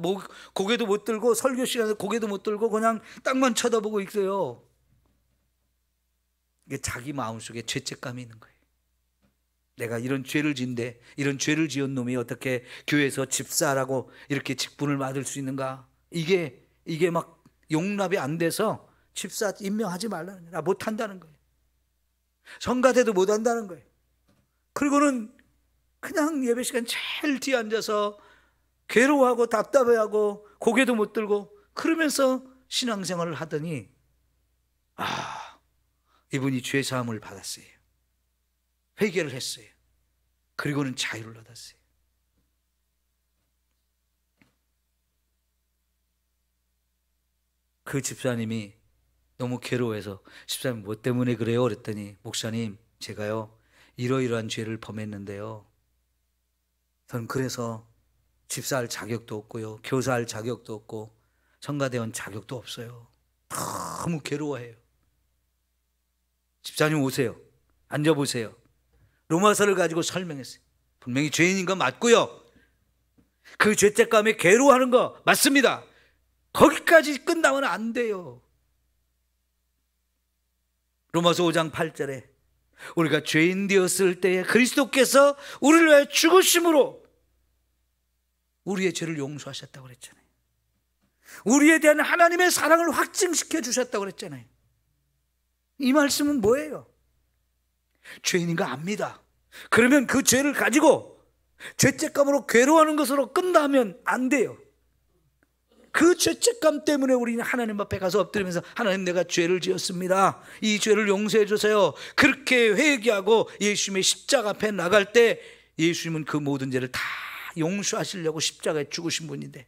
고개도 못 들고, 설교 시간에 고개도 못 들고 그냥 땅만 쳐다보고 있어요. 이게 자기 마음속에 죄책감이 있는 거예요. 내가 이런 죄를 지은데, 이런 죄를 지은 놈이 어떻게 교회에서 집사라고 이렇게 직분을 받을 수 있는가? 이게 막 용납이 안 돼서 집사 임명하지 말라는 거예요. 나 못한다는 거예요. 성가대도 못한다는 거예요. 그리고는 그냥 예배 시간 제일 뒤에 앉아서 괴로워하고 답답해하고 고개도 못 들고 그러면서 신앙생활을 하더니, 이분이 죄사함을 받았어요. 회개를 했어요. 그리고는 자유를 얻었어요. 그 집사님이 너무 괴로워해서, 집사님 뭐 때문에 그래요? 그랬더니, 목사님 제가요 이러이러한 죄를 범했는데요, 저는 그래서 집사할 자격도 없고요, 교사할 자격도 없고 성가대원 자격도 없어요. 너무 괴로워해요. 집사님 오세요, 앉아보세요. 로마서를 가지고 설명했어요. 분명히 죄인인 건 맞고요, 그 죄책감에 괴로워하는 거 맞습니다. 거기까지 끝나면 안 돼요. 로마서 5장 8절에 우리가 죄인 되었을 때에 그리스도께서 우리를 위해 죽으심으로 우리의 죄를 용서하셨다고 그랬잖아요. 우리에 대한 하나님의 사랑을 확증시켜 주셨다고 그랬잖아요. 이 말씀은 뭐예요? 죄인인 거 압니다. 그러면 그 죄를 가지고 죄책감으로 괴로워하는 것으로 끝나면 안 돼요. 그 죄책감 때문에 우리는 하나님 앞에 가서 엎드리면서 하나님, 내가 죄를 지었습니다. 이 죄를 용서해 주세요. 그렇게 회개하고 예수님의 십자가 앞에 나갈 때 예수님은 그 모든 죄를 다 용서하시려고 십자가에 죽으신 분인데,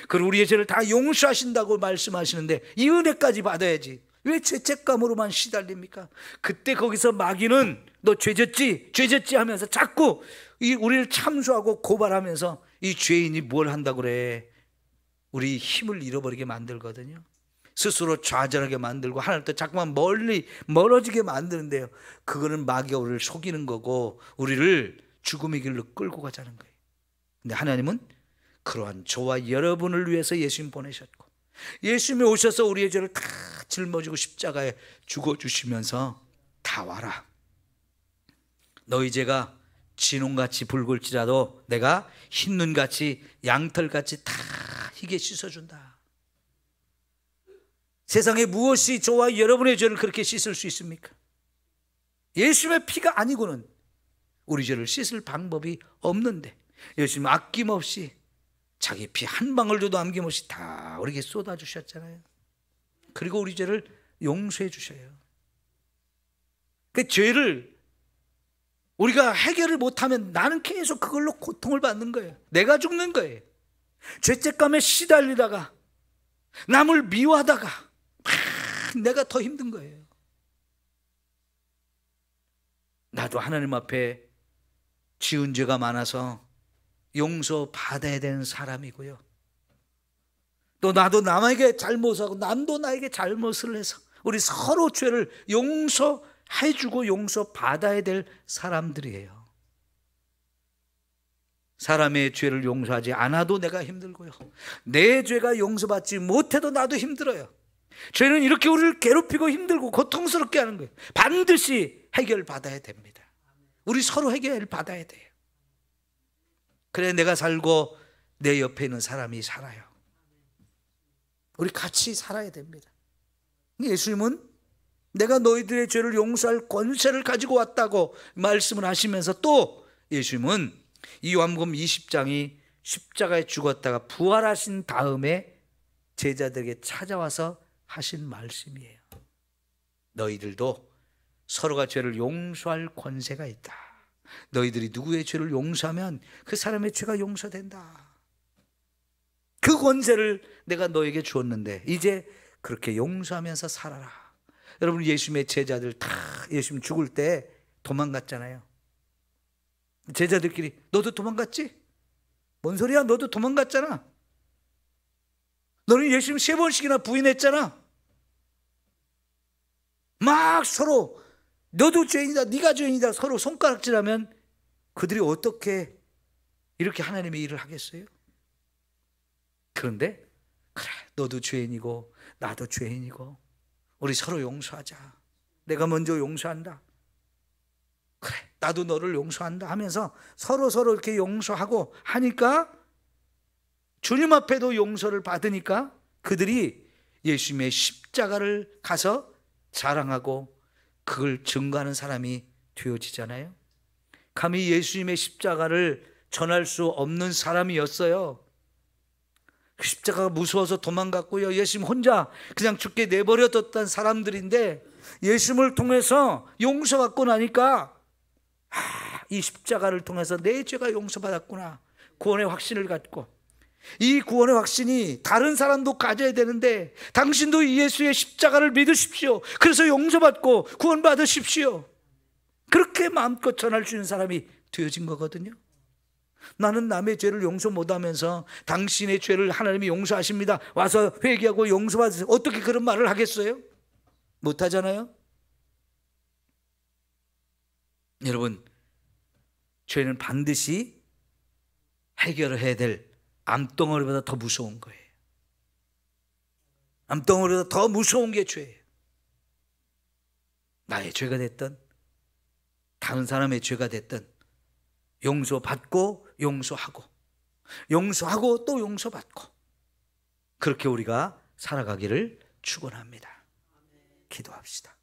그리고 우리의 죄를 다 용서하신다고 말씀하시는데 이 은혜까지 받아야지 왜 죄책감으로만 시달립니까? 그때 거기서 마귀는 너 죄졌지 하면서 자꾸 우리를 참수하고 고발하면서 이 죄인이 뭘 한다고 그래, 우리 힘을 잃어버리게 만들거든요. 스스로 좌절하게 만들고 하나님부터 자꾸만 멀어지게 만드는데요, 그거는 마귀가 우리를 속이는 거고 우리를 죽음의 길로 끌고 가자는 거예요. 근데 하나님은 그러한 저와 여러분을 위해서 예수님 보내셨고, 예수님이 오셔서 우리의 죄를 다 짊어지고 십자가에 죽어주시면서 다 와라, 너희 죄가 진홍같이 붉을지라도 내가 흰눈같이 양털같이 다 희게 씻어준다. 세상에 무엇이 저와 여러분의 죄를 그렇게 씻을 수 있습니까? 예수님의 피가 아니고는 우리 죄를 씻을 방법이 없는데 예수님 아낌없이 자기 피 한 방울도 남김없이 다 우리에게 쏟아주셨잖아요. 그리고 우리 죄를 용서해 주셔요. 그 죄를 우리가 해결을 못하면 나는 계속 그걸로 고통을 받는 거예요. 내가 죽는 거예요. 죄책감에 시달리다가 남을 미워하다가 내가 더 힘든 거예요. 나도 하나님 앞에 지은 죄가 많아서 용서받아야 되는 사람이고요, 또 나도 남에게 잘못하고 남도 나에게 잘못을 해서 우리 서로 죄를 용서해주고 용서받아야 될 사람들이에요. 사람의 죄를 용서하지 않아도 내가 힘들고요, 내 죄가 용서받지 못해도 나도 힘들어요. 죄는 이렇게 우리를 괴롭히고 힘들고 고통스럽게 하는 거예요. 반드시 해결받아야 됩니다. 우리 서로 해결받아야 돼요. 그래 내가 살고 내 옆에 있는 사람이 살아요. 우리 같이 살아야 됩니다. 예수님은 내가 너희들의 죄를 용서할 권세를 가지고 왔다고 말씀을 하시면서 또 예수님은 이 요한복음 20장이 십자가에 죽었다가 부활하신 다음에 제자들에게 찾아와서 하신 말씀이에요. 너희들도 서로가 죄를 용서할 권세가 있다. 너희들이 누구의 죄를 용서하면 그 사람의 죄가 용서된다. 그 권세를 내가 너에게 주었는데 이제 그렇게 용서하면서 살아라. 여러분, 예수님의 제자들 다 예수님 죽을 때 도망갔잖아요. 제자들끼리 너도 도망갔지? 뭔 소리야? 너도 도망갔잖아. 너는 예수님 3번씩이나 부인했잖아. 막 서로 너도 죄인이다, 네가 죄인이다 서로 손가락질하면 그들이 어떻게 이렇게 하나님의 일을 하겠어요? 그런데 그래, 너도 죄인이고 나도 죄인이고 우리 서로 용서하자. 내가 먼저 용서한다. 그래, 나도 너를 용서한다 하면서 서로 이렇게 용서하고 하니까 주님 앞에도 용서를 받으니까 그들이 예수님의 십자가를 가서 자랑하고 그걸 증거하는 사람이 되어지잖아요. 감히 예수님의 십자가를 전할 수 없는 사람이었어요. 그 십자가가 무서워서 도망갔고요, 예수님 혼자 그냥 죽게 내버려뒀던 사람들인데 예수님을 통해서 용서받고 나니까 이 십자가를 통해서 내 죄가 용서받았구나, 구원의 확신을 갖고, 이 구원의 확신이 다른 사람도 가져야 되는데 당신도 예수의 십자가를 믿으십시오. 그래서 용서받고 구원받으십시오. 그렇게 마음껏 전할 수 있는 사람이 되어진 거거든요. 나는 남의 죄를 용서 못하면서 당신의 죄를 하나님이 용서하십니다, 와서 회개하고 용서받으세요, 어떻게 그런 말을 하겠어요? 못하잖아요. 여러분, 죄는 반드시 해결을 해야 될 암덩어리보다 더 무서운 거예요. 암덩어리보다 더 무서운 게 죄예요. 나의 죄가 됐던 다른 사람의 죄가 됐든 용서받고 용서하고 용서하고 또 용서받고 그렇게 우리가 살아가기를 축원합니다. 기도합시다.